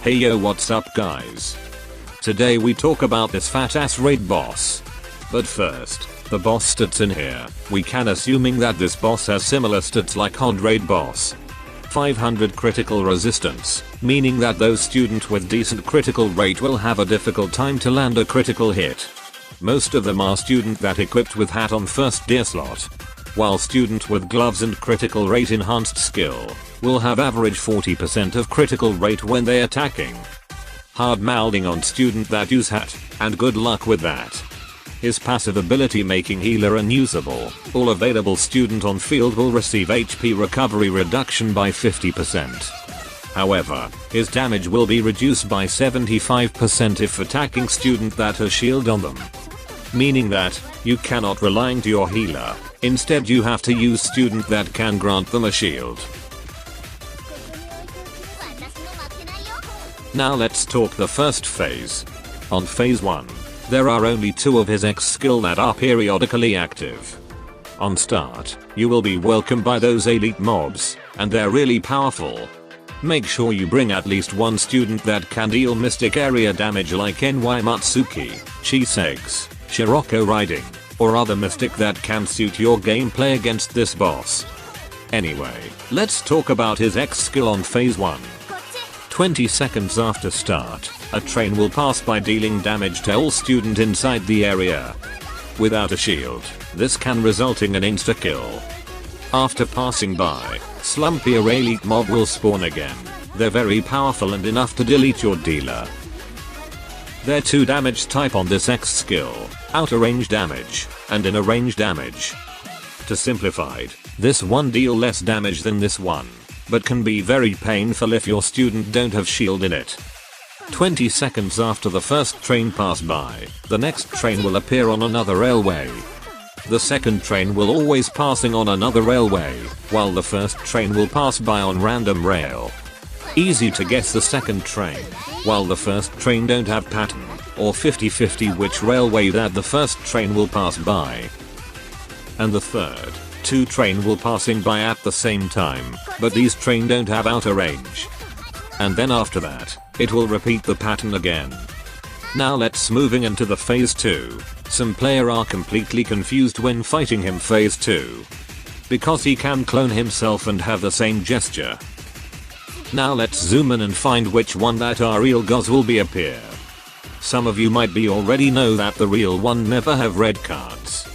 Hey yo, what's up guys? Today we talk about this fat ass raid boss. But first, the boss stats in here. We can assuming that this boss has similar stats like hard raid boss. 500 critical resistance, meaning that those students with decent critical rate will have a difficult time to land a critical hit. Most of them are student that equipped with hat on first gear slot. While student with gloves and critical rate enhanced skill will have average 40% of critical rate when they attacking. Hard moulding on student that use hat, and good luck with that. His passive ability making healer unusable. All available student on field will receive HP recovery reduction by 50%. However, his damage will be reduced by 75% if attacking student that has shield on them. Meaning that, you cannot rely on your healer, instead you have to use student that can grant them a shield. Now let's talk the first phase. On phase 1, there are only 2 of his X skill that are periodically active. On start, you will be welcomed by those elite mobs, and they're really powerful. Make sure you bring at least one student that can deal mystic area damage like NY Matsuki, Chisegs, Shiroko Riding, or other mystic that can suit your gameplay against this boss. Anyway, let's talk about his X skill on phase 1. 20 seconds after start, a train will pass by dealing damage to all student inside the area. Without a shield, this can result in an insta-kill. After passing by, slumpy or elite mob will spawn again. They're very powerful and enough to delete your dealer. There are 2 damage type on this X skill, outer range damage, and inner range damage. To simplified, this one deal less damage than this one, but can be very painful if your student don't have shield in it. 20 seconds after the first train pass by, the next train will appear on another railway. The second train will always passing on another railway, while the first train will pass by on random rail. Easy to guess the second train, while the first train don't have pattern, or 50-50 which railway that the first train will pass by. And the third, 2 train will passing by at the same time, but these train don't have outer range. And then after that, it will repeat the pattern again. Now let's moving into the phase 2. Some player are completely confused when fighting him phase 2. Because he can clone himself and have the same gesture. Now let's zoom in and find which one that our Real Goz will be appear. Some of you might be already know that the real one never have red cards.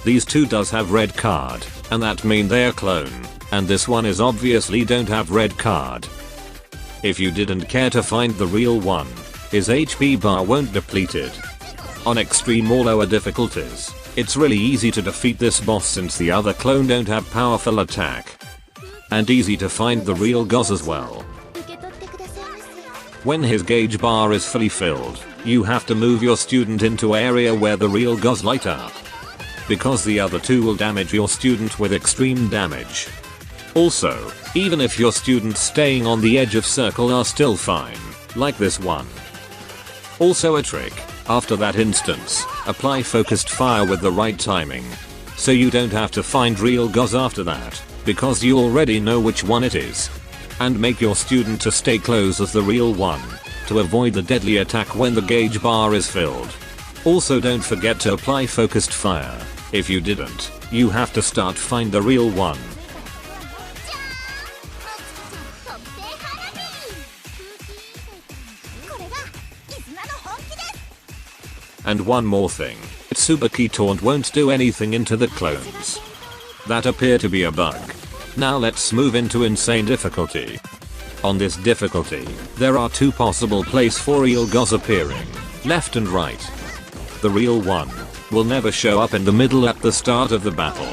These 2 does have red card, and that mean they are clone, and this one is obviously don't have red card. If you didn't care to find the real one, his HP bar won't depleted. On extreme or lower difficulties, it's really easy to defeat this boss since the other clone don't have powerful attack. And easy to find the Real Goz as well. When his gauge bar is fully filled, you have to move your student into area where the Real Goz light up. Because the other 2 will damage your student with extreme damage. Also, even if your students staying on the edge of circle are still fine, like this one. Also a trick, after that instance, apply focused fire with the right timing. So you don't have to find Real Goz after that, because you already know which one it is. And make your student to stay close as the real one, to avoid the deadly attack when the gauge bar is filled. Also don't forget to apply focused fire. If you didn't, you have to start find the real one. And one more thing, Tsubaki Taunt won't do anything into the clones. That appear to be a bug. Now let's move into insane difficulty. On this difficulty, there are 2 possible places for Real Goz appearing, left and right. The real one will never show up in the middle at the start of the battle.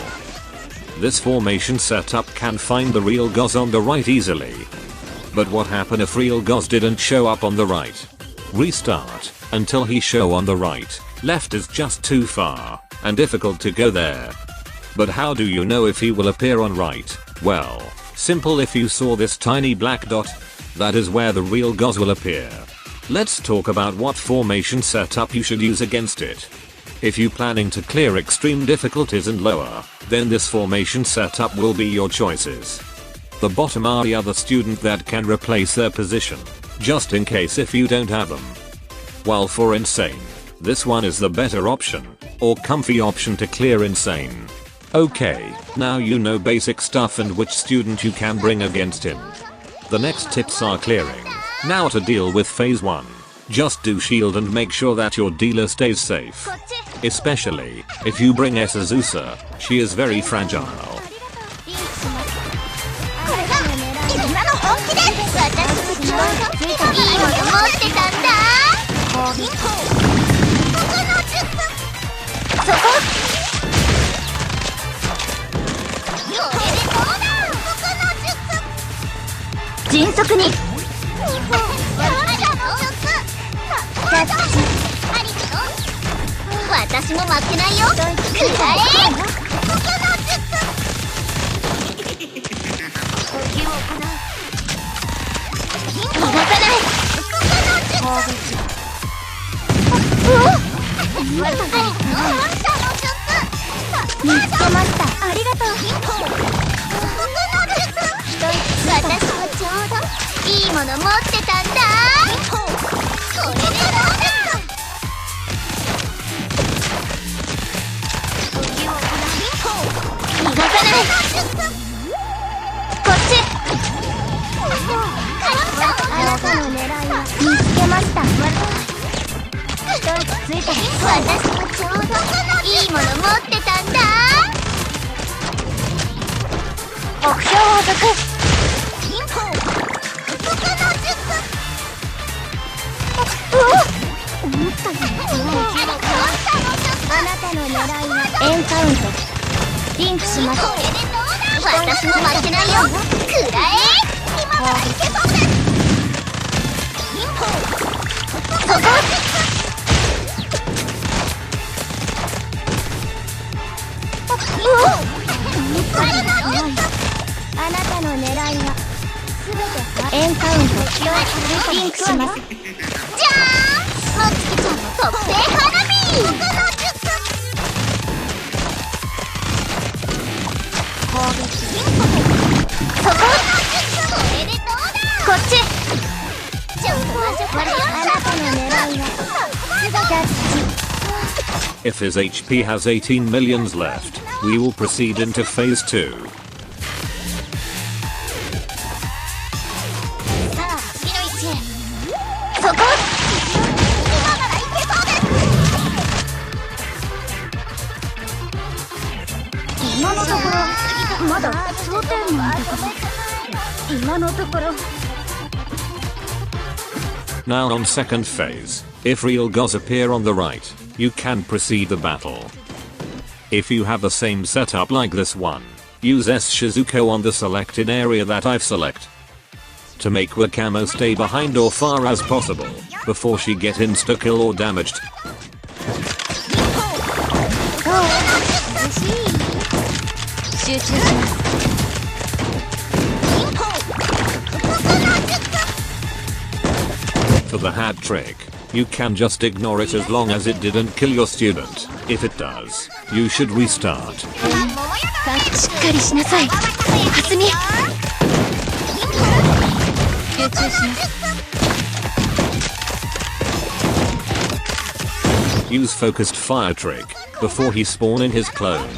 This formation setup can find the Real Goz on the right easily. But what happen if Real Goz didn't show up on the right? Restart, until he show on the right. Left is just too far, and difficult to go there. But how do you know if he will appear on right? Well, simple, if you saw this tiny black dot, that is where the Real Goz will appear. Let's talk about what formation setup you should use against it. If you planning to clear extreme difficulties and lower, then this formation setup will be your choices. The bottom are the other student that can replace their position. just in case if you don't have them. While for insane, this one is the better option, or comfy option to clear insane. Okay, now you know basic stuff and which student you can bring against him. The next tips are clearing. Now to deal with phase 1. Just do shield and make sure that your dealer stays safe. Especially, if you bring Azusa, she is very fragile. If his HP has 18 millions left, we will proceed into phase 2. Now on second phase, if Real Goz appear on the right, you can proceed the battle. If you have the same setup like this one, use S Shizuko on the selected area that I've select. To make Wakamo stay behind or far as possible, before she get insta-kill or damaged. For the hat trick, you can just ignore it as long as it didn't kill your student. If it does, you should restart. Use focused fire trick before he spawn in his clone.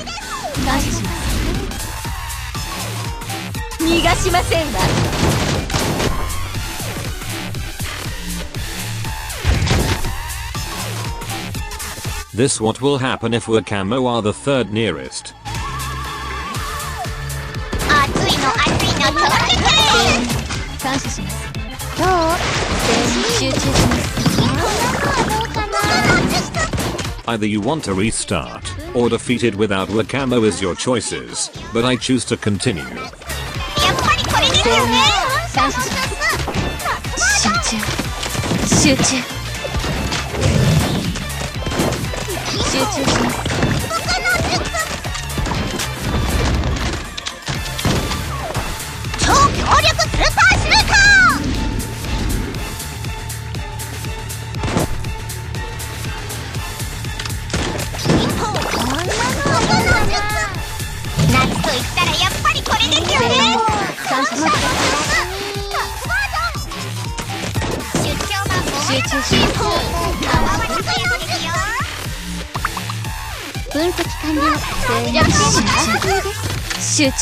This what will happen if Wakamo are the third nearest. Either you want to restart, or defeat it without Wakamo is your choices, but I choose to continue. 集中します。分析完了。全力集中。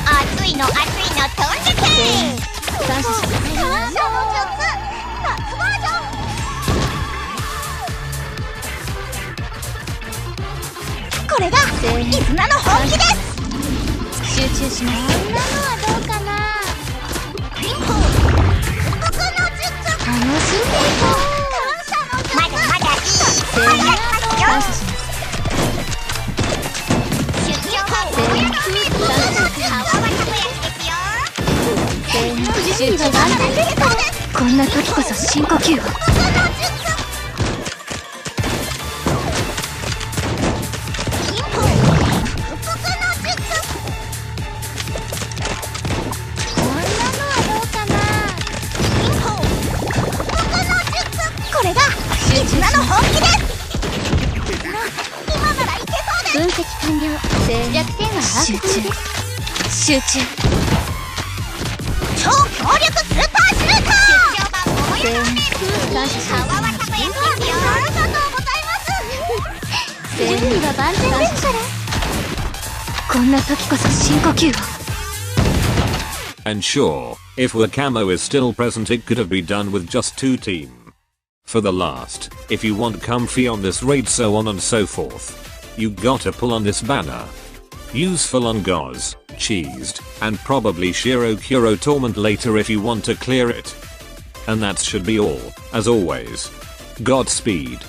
熱いの飛んでけ。感謝します。感謝の術夏バージョン。これが絆の本気です。集中します。こんなのはどうかな。楽しんでいこう。まだまだいい。感謝します。準備は万全ですか。こんな時こそ深呼吸を。これが絆の本気です。今ならいけそうです。分析完了。弱点は把握中です。集中。超強力スーパーシューター。出張版桃色の名物。感謝します。川渡部役ですよ。ありがとうございます。準備は万全ですから。こんな時こそ深呼吸を。And sure, if the camo is still present it could have been done with just 2 team. For the last, if you want comfy on this raid so on and so forth. You gotta pull on this banner. Use full on Goz, cheesed, and probably Shiro Kuro Torment later if you want to clear it. And that should be all, as always. Godspeed.